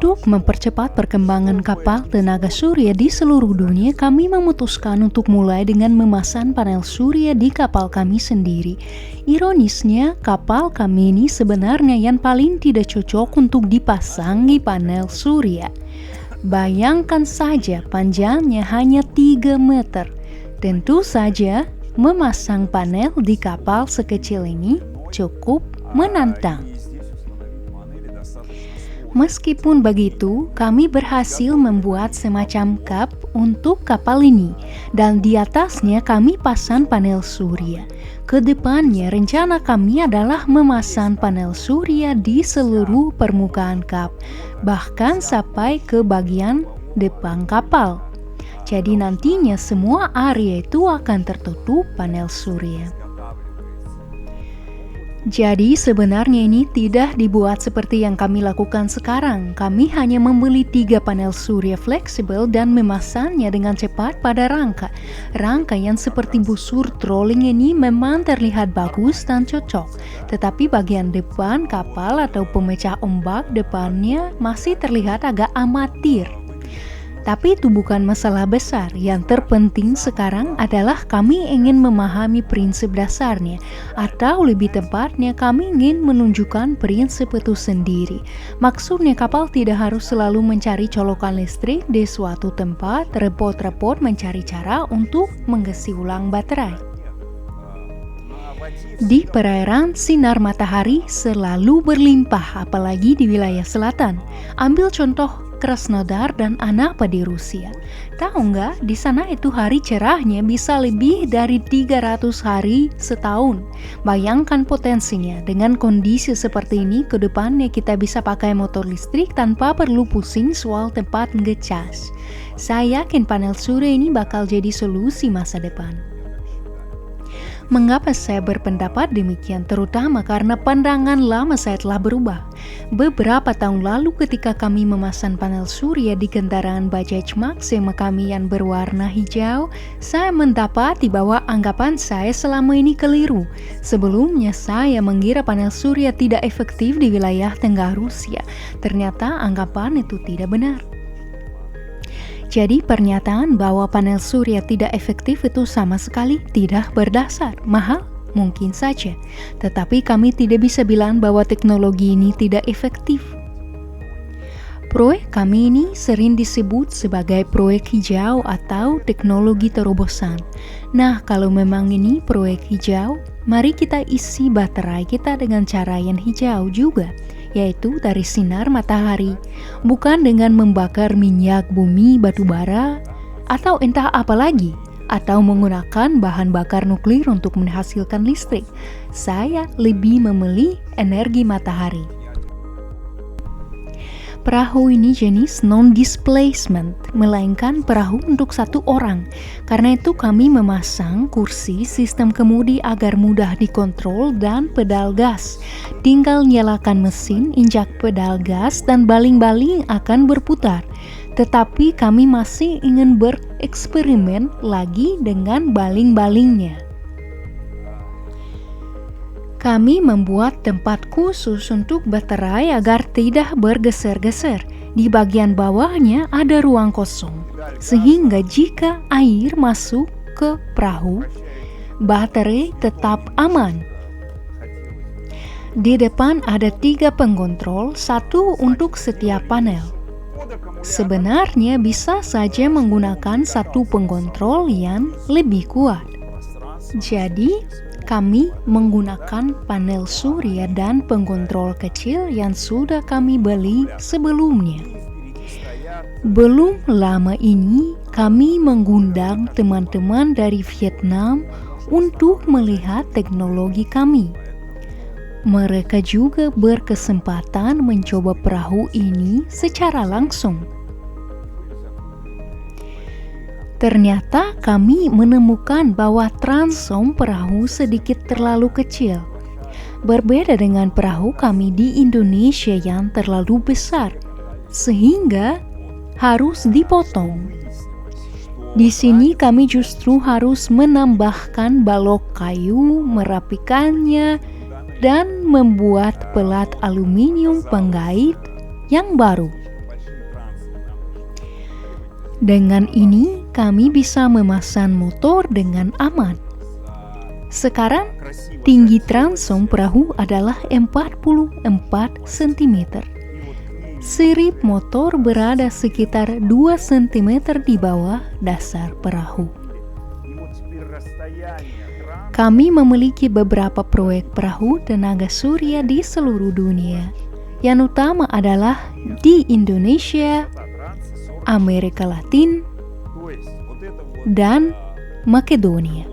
Untuk mempercepat perkembangan kapal tenaga surya di seluruh dunia, kami memutuskan untuk mulai dengan memasang panel surya di kapal kami sendiri. Ironisnya, kapal kami ini sebenarnya yang paling tidak cocok untuk dipasangi panel surya. Bayangkan saja panjangnya hanya 3 meter. Tentu saja, memasang panel di kapal sekecil ini cukup menantang. Meskipun begitu, kami berhasil membuat semacam kap untuk kapal ini, dan di atasnya kami pasang panel surya. Kedepannya, rencana kami adalah memasang panel surya di seluruh permukaan kap, bahkan sampai ke bagian depan kapal. Jadi nantinya semua area itu akan tertutup panel surya. Jadi sebenarnya ini tidak dibuat seperti yang kami lakukan sekarang. Kami hanya membeli 3 panel surya fleksibel dan memasangnya dengan cepat pada rangka. Rangka yang seperti busur trolling ini memang terlihat bagus dan cocok. Tetapi bagian depan kapal atau pemecah ombak depannya masih terlihat agak amatir. Tapi itu bukan masalah besar. Yang terpenting sekarang adalah kami ingin memahami prinsip dasarnya, atau lebih tepatnya kami ingin menunjukkan prinsip itu sendiri. Maksudnya kapal tidak harus selalu mencari colokan listrik di suatu tempat, repot-repot mencari cara untuk mengisi ulang baterai. Di perairan, sinar matahari selalu berlimpah, apalagi di wilayah selatan. Ambil contoh Krasnodar dan Anapa di Rusia. Tahu nggak, di sana itu hari cerahnya bisa lebih dari 300 hari setahun. Bayangkan potensinya, dengan kondisi seperti ini, ke depannya kita bisa pakai motor listrik tanpa perlu pusing soal tempat ngecas. Saya yakin panel surya ini bakal jadi solusi masa depan. Mengapa saya berpendapat demikian? Terutama karena pandangan lama saya telah berubah. Beberapa tahun lalu ketika kami memasang panel surya di kendaraan Bajaj Maxima kami yang berwarna hijau, saya mendapati bahwa anggapan saya selama ini keliru. Sebelumnya saya mengira panel surya tidak efektif di wilayah tengah Rusia. Ternyata anggapan itu tidak benar. Jadi pernyataan bahwa panel surya tidak efektif itu sama sekali tidak berdasar. Mahal? Mungkin saja. Tetapi kami tidak bisa bilang bahwa teknologi ini tidak efektif. Proyek kami ini sering disebut sebagai proyek hijau atau teknologi terobosan. Nah, kalau memang ini proyek hijau, mari kita isi baterai kita dengan cara yang hijau juga, yaitu dari sinar matahari, bukan dengan membakar minyak bumi, batu bara, atau entah apa lagi, atau menggunakan bahan bakar nuklir untuk menghasilkan listrik. Saya lebih memilih energi matahari. Perahu ini jenis non-displacement, melainkan perahu untuk satu orang. Karena itu kami memasang kursi sistem kemudi agar mudah dikontrol dan pedal gas. Tinggal nyalakan mesin, injak pedal gas, dan baling-baling akan berputar. Tetapi kami masih ingin bereksperimen lagi dengan baling-balingnya. Kami membuat tempat khusus untuk baterai agar tidak bergeser-geser. Di bagian bawahnya ada ruang kosong, sehingga jika air masuk ke perahu, baterai tetap aman. Di depan ada 3 pengontrol, 1 untuk setiap panel. Sebenarnya bisa saja menggunakan 1 pengontrol yang lebih kuat. Jadi, kami menggunakan panel surya dan pengontrol kecil yang sudah kami beli sebelumnya. Belum lama ini, kami mengundang teman-teman dari Vietnam untuk melihat teknologi kami. Mereka juga berkesempatan mencoba perahu ini secara langsung. Ternyata kami menemukan bahwa transom perahu sedikit terlalu kecil. Berbeda dengan perahu kami di Indonesia yang terlalu besar, sehingga harus dipotong. Di sini kami justru harus menambahkan balok kayu, merapikannya, dan membuat pelat aluminium penggait yang baru. Dengan ini, kami bisa memasang motor dengan aman. Sekarang, tinggi transom perahu adalah 44 cm. Sirip motor berada sekitar 2 cm di bawah dasar perahu. Kami memiliki beberapa proyek perahu tenaga surya di seluruh dunia. Yang utama adalah di Indonesia, Amerika Latin, dan Makedonia.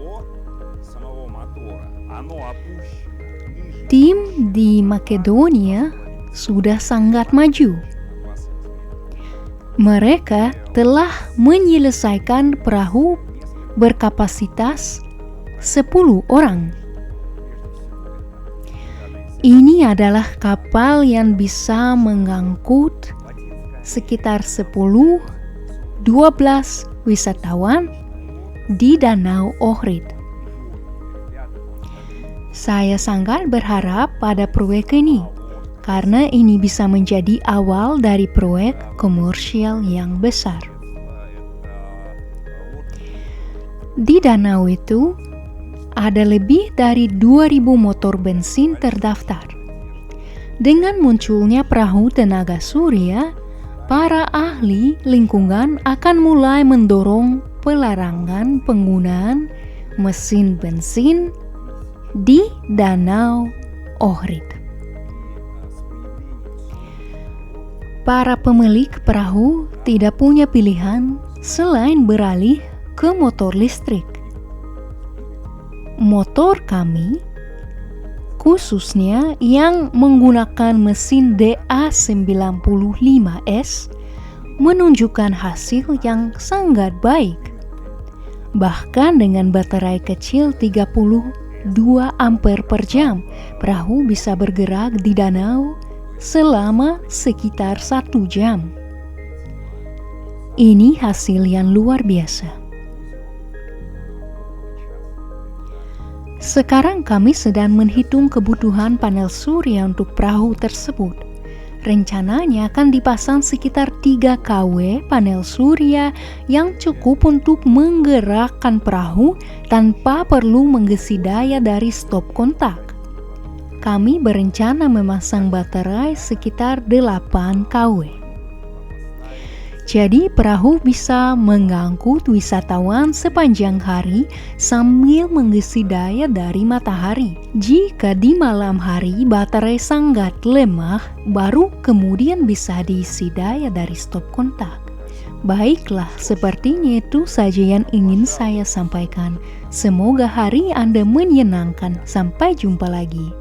Tim di Makedonia sudah sangat maju. Mereka telah menyelesaikan perahu berkapasitas 10 orang. Ini adalah kapal yang bisa mengangkut sekitar 10-12 wisatawan di Danau Ohrid. Saya sangat berharap pada proyek ini, karena ini bisa menjadi awal dari proyek komersial yang besar. Di danau itu, ada lebih dari 2.000 motor bensin terdaftar. Dengan munculnya perahu tenaga surya, para ahli lingkungan akan mulai mendorong pelarangan penggunaan mesin bensin di Danau Ohrid. Para pemilik perahu tidak punya pilihan selain beralih ke motor listrik. Motor kami, khususnya yang menggunakan mesin DA95S, menunjukkan hasil yang sangat baik. Bahkan dengan baterai kecil 32 ampere per jam, perahu bisa bergerak di danau selama sekitar 1 jam. Ini hasil yang luar biasa. Sekarang kami sedang menghitung kebutuhan panel surya untuk perahu tersebut. Rencananya akan dipasang sekitar 3 kW panel surya yang cukup untuk menggerakkan perahu tanpa perlu mengisi daya dari stop kontak. Kami berencana memasang baterai sekitar 8 kW. Jadi perahu bisa mengangkut wisatawan sepanjang hari sambil mengisi daya dari matahari. Jika di malam hari baterai sangat lemah, baru kemudian bisa diisi daya dari stop kontak. Baiklah, sepertinya itu saja yang ingin saya sampaikan. Semoga hari Anda menyenangkan. Sampai jumpa lagi.